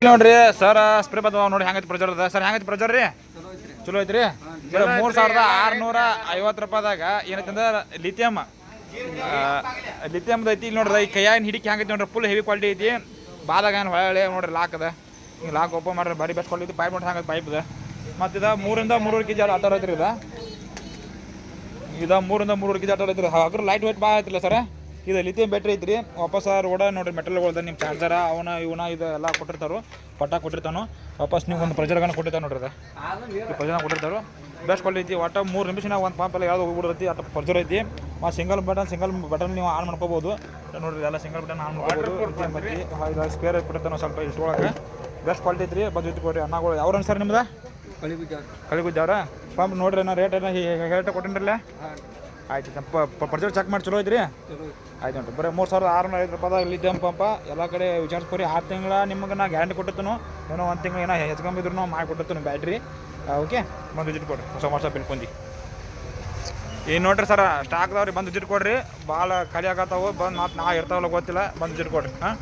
ನೋಡ್ರಿ sir spray ಬಂದವ ನೋಡಿ ಹೆಂಗೈತಿ ಪ್ರಜರ್ ಅದ ಸರ್ ಹೆಂಗೈತಿ ಪ್ರಜರ್ ರೀ ಚಲೋ ಐತ್ರಿ ಸರ್ 3650 ರೂಪಾಯಿದಾಗ ಏನೈತಂದ್ರೆ ಲಿಥಿಯಮ್ದು ಐತಿ ಇಲ್ಲಿ ನೋಡ್ರಿ ಈ ಕೈಯಾಗಿನ ಹಿಡಿಕೆ ಹೆಂಗೈತಿ ನೋಡ್ರಿ ಫುಲ್ ಹೆವಿ ಕ್ವಾಲಿಟಿ ಐತಿ ಬಾದಾಗ ಏನು ಹೊಳೆ ನೋಡ್ರಿ ಲಾಕ್ ಅದ ಹಿಂಗೆ ಲಾಕ್ ಓಪನ್ ಮಾಡ್ರಿ ಭಾರಿ ಬೆಸ್ಟ್ ಕ್ವಾಲಿಟಿ ಪೈಪ್ ನೋಡಿ ಹೆಂಗೈತಿ ಪೈಪ್ ಇದೆ ಮತ್ತು ಇದು 3-3.5 kg ಆಟೋ ಐತ್ರಿ ಇದು 3-3.5 kg ಆಟೋ ಐತ್ರಿ ಹಾಗ್ರೆ ಲೈಟ್ ವೇಟ್ ಭಾಳ ಐತಿಲ್ಲ ಸರ್ ಇದು ಲಿಥಿಯಂ ಬ್ಯಾಟ್ರಿ ಐತ್ರಿ ವಾಪಸ್ ರೋಡ ನೋಡ್ರಿ ಮೆಟಲ್ಗಳ್ದ ನಿಮ್ಮ ಚಾರ್ಜರ ಇವನ ಇದು ಎಲ್ಲ ಕೊಟ್ಟಿರ್ತಾರು ಪಟ್ಟ ಕೊಟ್ಟಿರ್ತಾನು ವಾಪಸ್ ನೀವು ಒಂದು ಪ್ರೆಜರ್ಗನ ಕೊಟ್ಟಿರ್ತಾನೆ ನೋಡ್ರಿ ಅದು ಈ ಪ್ರೆಜರ್ನ ಕೊಟ್ಟಿರ್ತಾರು ಬೆಸ್ಟ್ ಕ್ವಾಲಿಟಿ ಐತಿ ಒಟ್ಟು 3 ನಿಮಿಷನಾಗ ಒಂದು ಪಂಪ್ ಎಲ್ಲ ಯಾವ್ದು ಹೋಗ್ಬಿಡ್ತೈತಿ ಅಷ್ಟು ಪ್ರೆಜರ್ ಐತಿ ಮತ್ತು ಸಿಂಗಲ್ ಬಟನ್ ನೀವು ಆನ್ ಮಾಡ್ಕೋಬೋದು ನೋಡ್ರಿ ಎಲ್ಲ ಸಿಂಗಲ್ ಬಟನ್ ಆನ್ ಮಾಡ್ಕೋಬೋದು ಮತ್ತು ಸ್ಪೇರ್ ಕೊಟ್ಟಿರ್ತಾನೆ ಸ್ವಲ್ಪ ಇಷ್ಟೊಳಗೆ ಬೆಸ್ಟ್ ಕ್ವಾಲಿಟಿ ಐತ್ರಿ ಬಂದು ಕೊಡ್ರಿ ಅನ್ನಗಳು ಯಾವ್ದು ಸರ್ ನಿಮ್ದು ಕಳಿಗುಜ್ಜವ್ರ ಪಂಪ್ ನೋಡ್ರಿ ನಾ ರೇಟ್ ಏನೋ ಹೇಳ್ತಾ ಕೊಟ್ಟಿನ್ರಲ್ಲ ಆಯ್ತು ಪ್ರಜರ್ ಚೆಕ್ ಮಾಡಿ ಚಲೋ ಐತ್ರಿ ಆಯ್ತು ನೋಡ್ರಿ ಬರೀ 3650 ರೂಪಾಯಿದಾಗ ಲಿಥಿಯಂ ಪಂಪ ಎಲ್ಲ ಕಡೆ ವಿಚಾರಿಸ್ಕೊರಿ 6 ತಿಂಗಳ ನಿಮ್ಗೆ ನಾ ಗ್ಯಾರಂಟಿ ಕೊಟ್ಟಿರ್ತಾನು ಏನೋ 1 ತಿಂಗಳು ಏನೋ ಹೆಚ್ಕೊಂಬಿದ್ರು ಮಾಡಿ ಕೊಟ್ಟಿರ್ತಾನು ಬ್ಯಾಟ್ರಿ ಓಕೆ ಬಂದು ವಿಸಿಟ್ ಕೊಡ್ರಿ ಹೊಸ ಬಿಲ್ಕೊಂಡಿ ಏನು ನೋಡ್ರಿ ಸರ್ ಸ್ಟಾಕ್ದವ್ರಿ ಬಂದು ವಿಸಿಟ್ ಕೊಡ್ರಿ ಭಾಳ ಖಾಲಿ ಆಗತ್ತಾವು ಬಂದು ಮತ್ತು ನಾ ಇರ್ತಾವಲ್ಲ ಗೊತ್ತಿಲ್ಲ ಬಂದು ವಿಸಿಟ್ ಕೊಡ್ರಿ ಹಾಂ